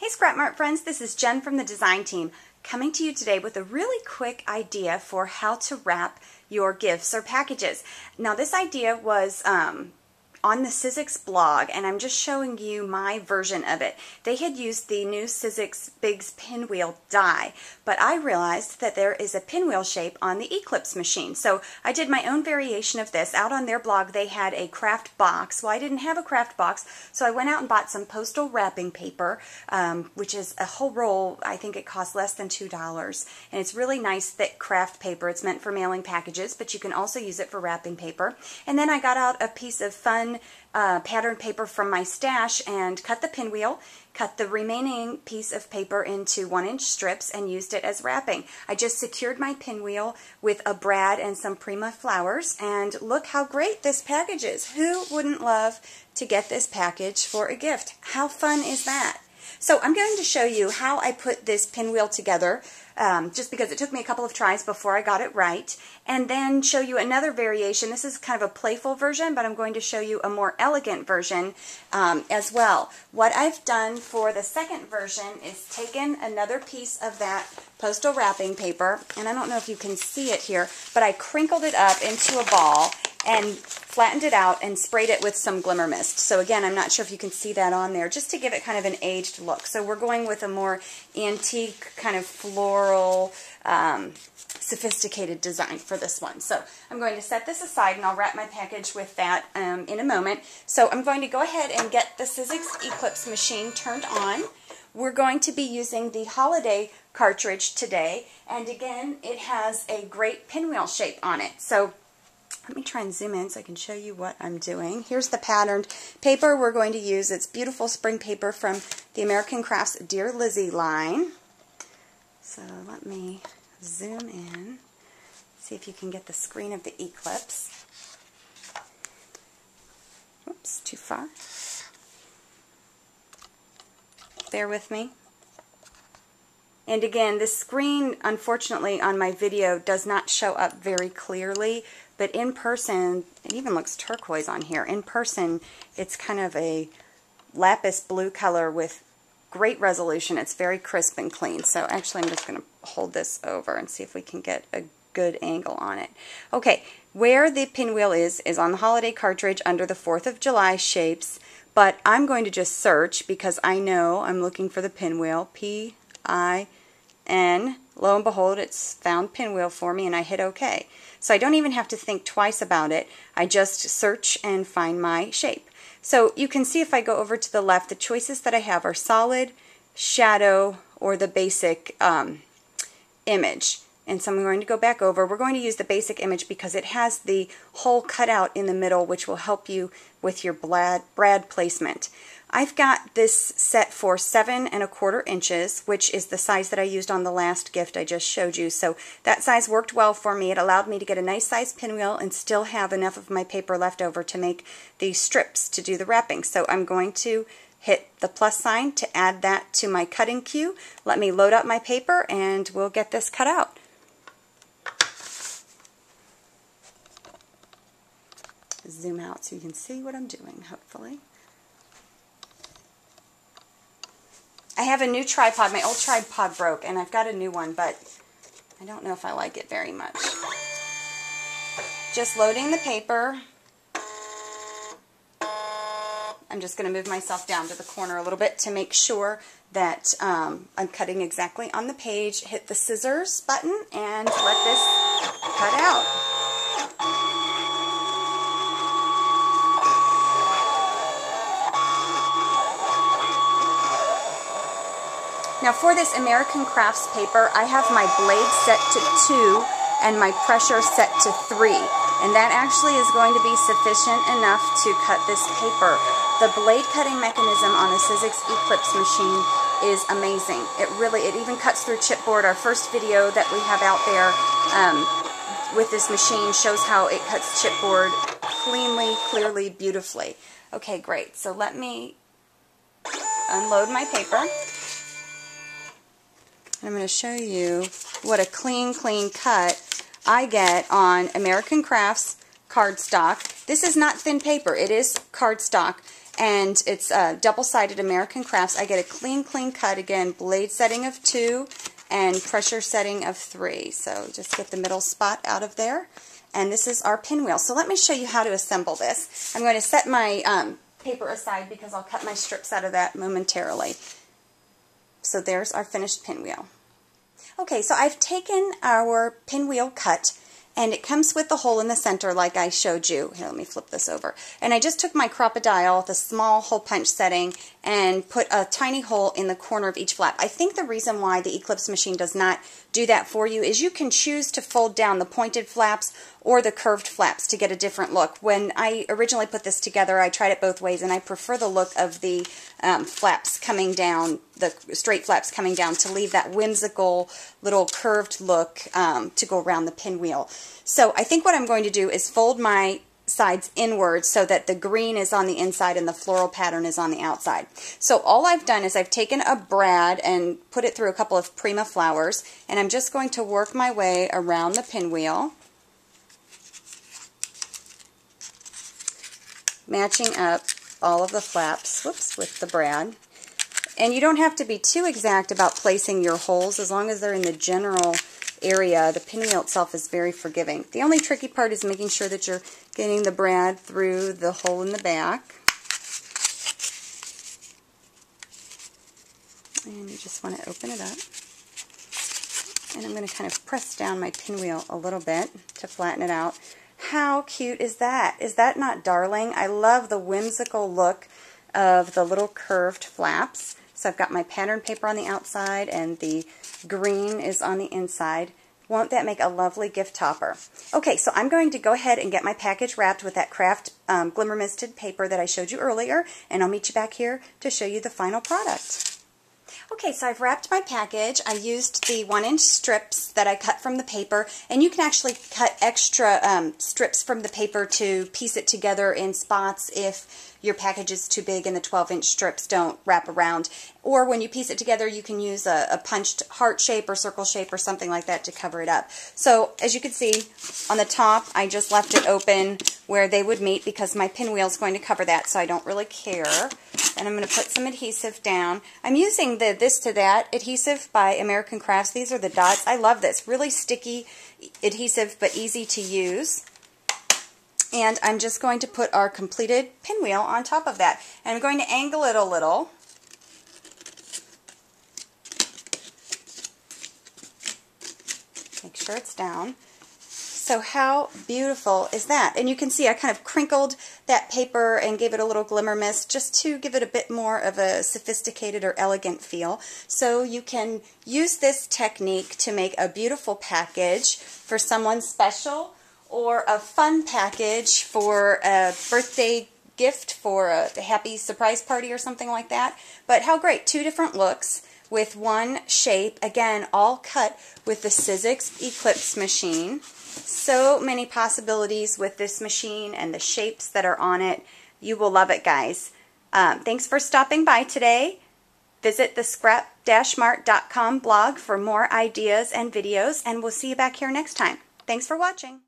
Hey Scrap Mart friends, this is Jen from the design team coming to you today with a really quick idea for how to wrap your gifts or packages. Now this idea was on the Sizzix blog, and I'm just showing you my version of it. They had used the new Sizzix Biggs pinwheel die, but I realized that there is a pinwheel shape on the Eclips machine. So I did my own variation of this. Out on their blog they had a craft box. Well, I didn't have a craft box, so I went out and bought some postal wrapping paper, which is a whole roll. I think it costs less than $2, and it's really nice thick craft paper. It's meant for mailing packages, but you can also use it for wrapping paper. And then I got out a piece of fun pattern paper from my stash and cut the pinwheel, cut the remaining piece of paper into 1-inch strips and used it as wrapping. I just secured my pinwheel with a brad and some Prima flowers, and look how great this package is. Who wouldn't love to get this package for a gift? How fun is that? So I'm going to show you how I put this pinwheel together, just because it took me a couple of tries before I got it right, and then show you another variation. This is kind of a playful version, but I'm going to show you a more elegant version as well. What I've done for the second version is taken another piece of that postal wrapping paper, and I don't know if you can see it here, but I crinkled it up into a ball and flattened it out and sprayed it with some glimmer mist. So again, I'm not sure if you can see that on there, just to give it kind of an aged look. So we're going with a more antique, kind of floral, sophisticated design for this one. So I'm going to set this aside and I'll wrap my package with that in a moment. So I'm going to go ahead and get the Sizzix Eclips machine turned on. We're going to be using the holiday cartridge today, and again, it has a great pinwheel shape on it. So let me try and zoom in so I can show you what I'm doing. Here's the patterned paper we're going to use. It's beautiful spring paper from the American Crafts Dear Lizzie line. So let me zoom in, see if you can get the screen of the Eclips. Oops, too far. Bear with me. And again, this screen, unfortunately, on my video does not show up very clearly, but in person, it even looks turquoise on here. In person, it's kind of a lapis blue color with great resolution. It's very crisp and clean. So actually, I'm just going to hold this over and see if we can get a good angle on it. Okay, where the pinwheel is on the holiday cartridge under the 4th of July shapes, but I'm going to just search because I know I'm looking for the pinwheel, P-I-N. Lo and behold, it's found pinwheel for me, and I hit OK. So I don't even have to think twice about it. I just search and find my shape. So you can see if I go over to the left, the choices that I have are solid, shadow, or the basic image. And so I'm going to go back over. We're going to use the basic image because it has the hole cut out in the middle, which will help you with your brad placement. I've got this set for 7 1/4 inches, which is the size that I used on the last gift I just showed you. So that size worked well for me. It allowed me to get a nice size pinwheel and still have enough of my paper left over to make the strips to do the wrapping. So I'm going to hit the plus sign to add that to my cutting queue. Let me load up my paper and we'll get this cut out. Zoom out so you can see what I'm doing, hopefully. I have a new tripod. My old tripod broke, and I've got a new one, but I don't know if I like it very much. Just loading the paper. I'm just going to move myself down to the corner a little bit to make sure that I'm cutting exactly on the page. Hit the scissors button and let this cut out. Now for this American Crafts paper, I have my blade set to 2 and my pressure set to 3. And that actually is going to be sufficient enough to cut this paper. The blade cutting mechanism on the Sizzix Eclips machine is amazing. It even cuts through chipboard. Our first video that we have out there with this machine shows how it cuts chipboard cleanly, clearly, beautifully. Okay, great. So let me unload my paper. I'm going to show you what a clean cut I get on American Crafts cardstock. This is not thin paper. It is cardstock, and it's double-sided American Crafts. I get a clean cut, again, blade setting of 2 and pressure setting of 3. So just get the middle spot out of there. And this is our pinwheel. So let me show you how to assemble this. I'm going to set my paper aside because I'll cut my strips out of that momentarily. So there's our finished pinwheel. Okay, so I've taken our pinwheel cut, and it comes with the hole in the center like I showed you. Here, let me flip this over. And I just took my Crop-A-Dial with a small hole punch setting and put a tiny hole in the corner of each flap. I think the reason why the Eclips machine does not do that for you is you can choose to fold down the pointed flaps or the curved flaps to get a different look. When I originally put this together, I tried it both ways, and I prefer the look of the flaps coming down, the straight flaps coming down, to leave that whimsical little curved look to go around the pinwheel. So I think what I'm going to do is fold my sides inward so that the green is on the inside and the floral pattern is on the outside. So all I've done is I've taken a brad and put it through a couple of Prima flowers, and I'm just going to work my way around the pinwheel, matching up all of the flaps, with the brad. And you don't have to be too exact about placing your holes, as long as they're in the general area. The pinwheel itself is very forgiving. The only tricky part is making sure that you're getting the brad through the hole in the back. And you just want to open it up. And I'm going to kind of press down my pinwheel a little bit to flatten it out. How cute is that? Is that not darling? I love the whimsical look of the little curved flaps. So I've got my pattern paper on the outside and the green is on the inside. Won't that make a lovely gift topper? Okay, so I'm going to go ahead and get my package wrapped with that craft glimmer misted paper that I showed you earlier, and I'll meet you back here to show you the final product. Okay, so I've wrapped my package. I used the 1-inch strips that I cut from the paper, and you can actually cut extra strips from the paper to piece it together in spots if your package is too big and the 12-inch strips don't wrap around. Or when you piece it together, you can use a punched heart shape or circle shape or something like that to cover it up. So as you can see on the top, I just left it open where they would meet because my pinwheel is going to cover that, so I don't really care. And I'm going to put some adhesive down. I'm using the This to That adhesive by American Crafts. These are the dots. I love this. Really sticky adhesive, but easy to use. And I'm just going to put our completed pinwheel on top of that. And I'm going to angle it a little. Make sure it's down. So how beautiful is that? And you can see I kind of crinkled that paper and gave it a little glimmer mist just to give it a bit more of a sophisticated or elegant feel. So you can use this technique to make a beautiful package for someone special, or a fun package for a birthday gift for a happy surprise party or something like that. But how great, 2 different looks with one shape, again all cut with the Sizzix Eclips machine. So many possibilities with this machine and the shapes that are on it. You will love it, guys. Thanks for stopping by today. Visit the scrap-mart.com blog for more ideas and videos, and we'll see you back here next time. Thanks for watching.